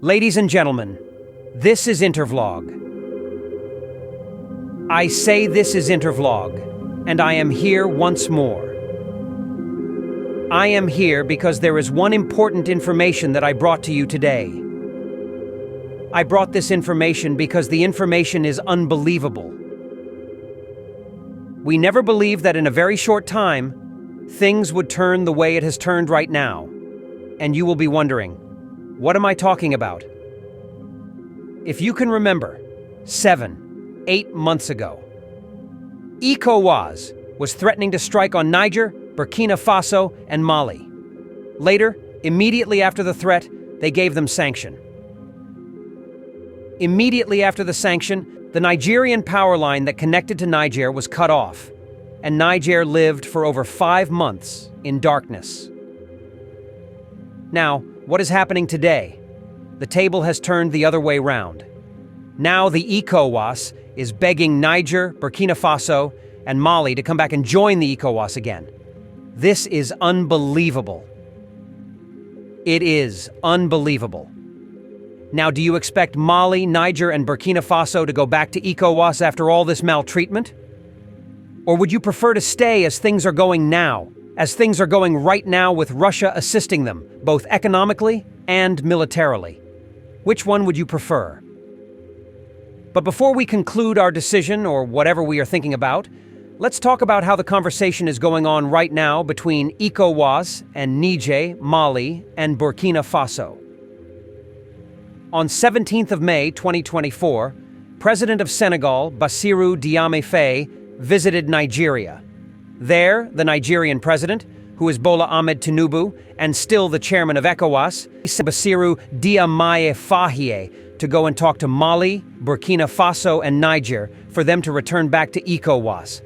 Ladies and gentlemen, this is Intervlog. I say this is Intervlog, and I am here once more. I am here because there is one important information that I brought to you today. I brought this information because the information is unbelievable. We never believed that in a very short time, things would turn the way it has turned right now. And you will be wondering, what am I talking about? If you can remember, 8 months ago, Ecowas was threatening to strike on Niger, Burkina Faso, and Mali. Later, immediately after the threat, they gave them sanction. Immediately after the sanction, the Nigerian power line that connected to Niger was cut off, and Niger lived for over 5 months in darkness. Now, what is happening today? The table has turned the other way round. Now the Ecowas is begging Niger, Burkina Faso, and Mali to come back and join the Ecowas again. This is unbelievable. It is unbelievable. Now, do you expect Mali, Niger, and Burkina Faso to go back to Ecowas after all this maltreatment? Or would you prefer to stay as things are going now, as things are going right now with Russia assisting them, both economically and militarily? Which one would you prefer? But before we conclude our decision, or whatever we are thinking about, let's talk about how the conversation is going on right now between Ecowas and Niger, Mali, and Burkina Faso. On 17th of May 2024, President of Senegal, Bassirou Diomaye Faye, visited Nigeria. There, the Nigerian president, who is Bola Tinubu, and still the chairman of Ecowas, Bassirou Diomaye Faye, to go and talk to Mali, Burkina Faso, and Niger for them to return back to Ecowas.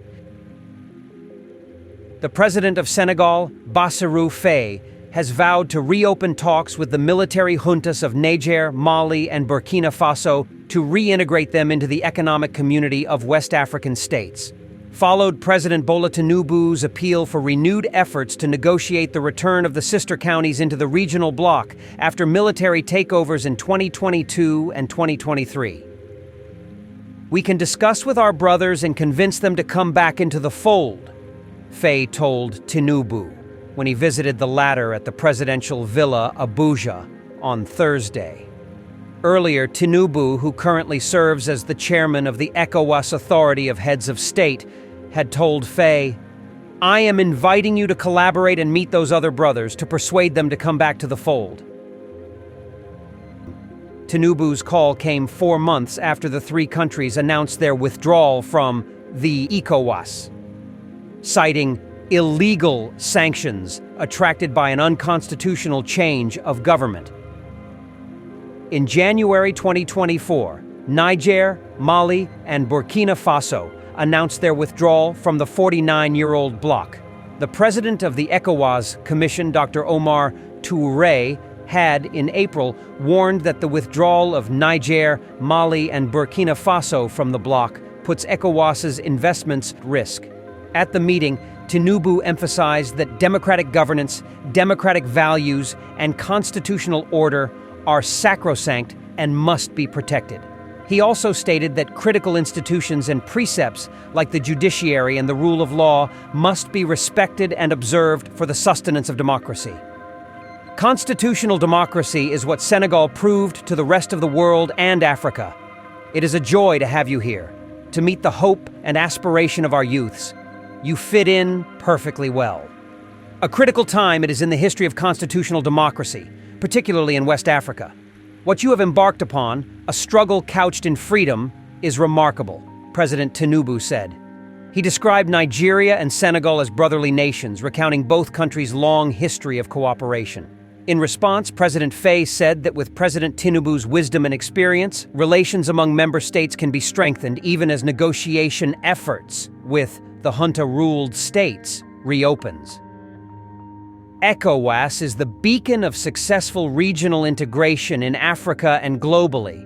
The president of Senegal, Bassirou Faye, has vowed to reopen talks with the military juntas of Niger, Mali, and Burkina Faso to reintegrate them into the economic community of West African states. Followed President Bola Tinubu's appeal for renewed efforts to negotiate the return of the sister counties into the regional bloc after military takeovers in 2022 and 2023. We can discuss with our brothers and convince them to come back into the fold, Faye told Tinubu when he visited the latter at the presidential villa Abuja on Thursday. Earlier, Tinubu, who currently serves as the chairman of the Ecowas Authority of Heads of State, had told Faye, "I am inviting you to collaborate and meet those other brothers to persuade them to come back to the fold." Tinubu's call came 4 months after the three countries announced their withdrawal from the Ecowas, citing illegal sanctions attracted by an unconstitutional change of government. In January 2024, Niger, Mali, and Burkina Faso announced their withdrawal from the 49-year-old bloc. The president of the Ecowas Commission, Dr. Ibrahim Traore, had, in April, warned that the withdrawal of Niger, Mali, and Burkina Faso from the bloc puts ECOWAS's investments at risk. At the meeting, Tinubu emphasized that democratic governance, democratic values, and constitutional order are sacrosanct and must be protected. He also stated that critical institutions and precepts like the judiciary and the rule of law must be respected and observed for the sustenance of democracy. Constitutional democracy is what Senegal proved to the rest of the world and Africa. It is a joy to have you here, to meet the hope and aspiration of our youths. You fit in perfectly well. A critical time it is in the history of constitutional democracy, particularly in West Africa. What you have embarked upon, a struggle couched in freedom, is remarkable, President Tinubu said. He described Nigeria and Senegal as brotherly nations, recounting both countries' long history of cooperation. In response, President Faye said that with President Tinubu's wisdom and experience, relations among member states can be strengthened even as negotiation efforts with the junta-ruled states reopens. ECOWAS is the beacon of successful regional integration in Africa and globally.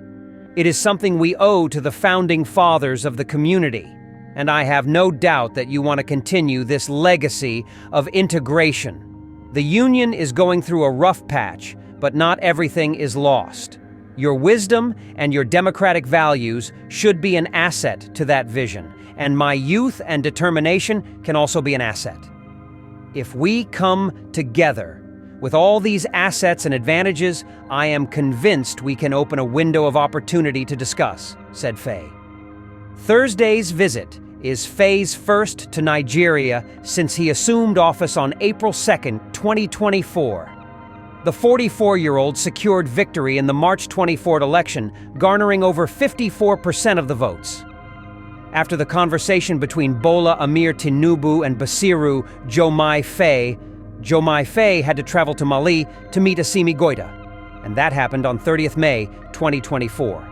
It is something we owe to the founding fathers of the community, and I have no doubt that you want to continue this legacy of integration. The Union is going through a rough patch, but not everything is lost. Your wisdom and your democratic values should be an asset to that vision, and my youth and determination can also be an asset. If we come together with all these assets and advantages, I am convinced we can open a window of opportunity to discuss, said Faye. Thursday's visit is Faye's first to Nigeria since he assumed office on April 2, 2024. The 44-year-old secured victory in the March 24 election, garnering over 54% of the votes. After the conversation between Bola Tinubu and Bassirou Diomaye Faye had to travel to Mali to meet Tchiani Goita, and that happened on 30th May 2024.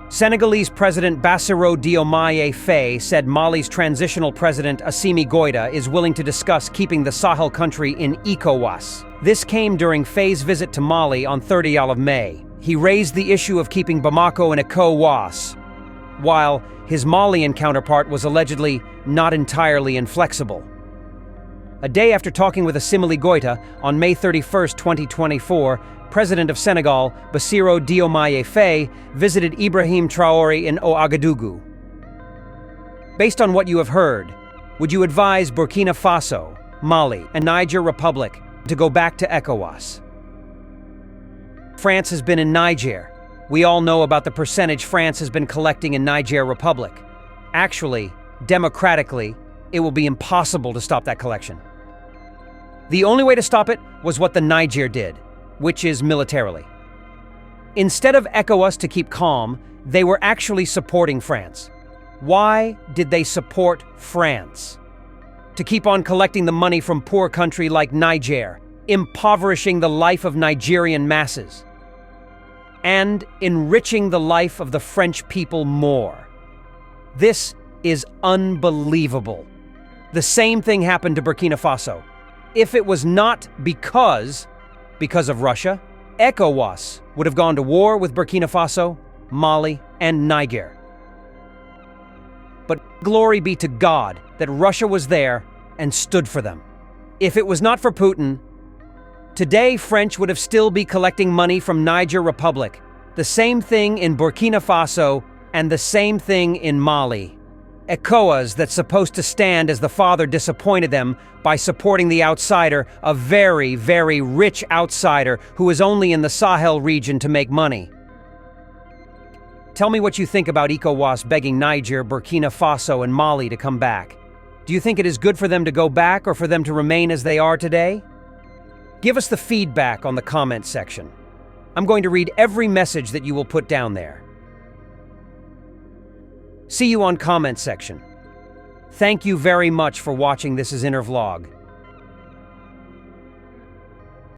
Senegalese President Bassirou Diomaye Faye said Mali's transitional president Tchiani Goita is willing to discuss keeping the Sahel country in Ecowas. This came during Faye's visit to Mali on 30th May. He raised the issue of keeping Bamako in Ecowas, while his Malian counterpart was allegedly not entirely inflexible. A day after talking with Tchiani Goita on May 31, 2024, President of Senegal, Bassirou Diomaye Faye, visited Ibrahim Traore in Ouagadougou. Based on what you have heard, would you advise Burkina Faso, Mali, and Niger Republic to go back to ECOWAS? France has been in Niger. We all know about the percentage France has been collecting in Niger Republic. Actually, democratically, it will be impossible to stop that collection. The only way to stop it was what the Niger did, which is militarily. Instead of ECOWAS to keep calm, they were actually supporting France. Why did they support France? To keep on collecting the money from poor country like Niger, impoverishing the life of Nigerian masses, and enriching the life of the French people more. This is unbelievable. The same thing happened to Burkina Faso. If it was not because of Russia, ECOWAS would have gone to war with Burkina Faso, Mali, and Niger. But glory be to God that Russia was there and stood for them. If it was not for Putin, today French would have still be collecting money from Niger Republic, the same thing in Burkina Faso, and the same thing in Mali. ECOWAS that's supposed to stand as the father disappointed them by supporting the outsider, a very, very rich outsider who is only in the Sahel region to make money. Tell me what you think about ECOWAS begging Niger, Burkina Faso, and Mali to come back. Do you think it is good for them to go back or for them to remain as they are today? Give us the feedback on the comment section. I'm going to read every message that you will put down there. See you on comment section. Thank you very much for watching This Is Inner Vlog.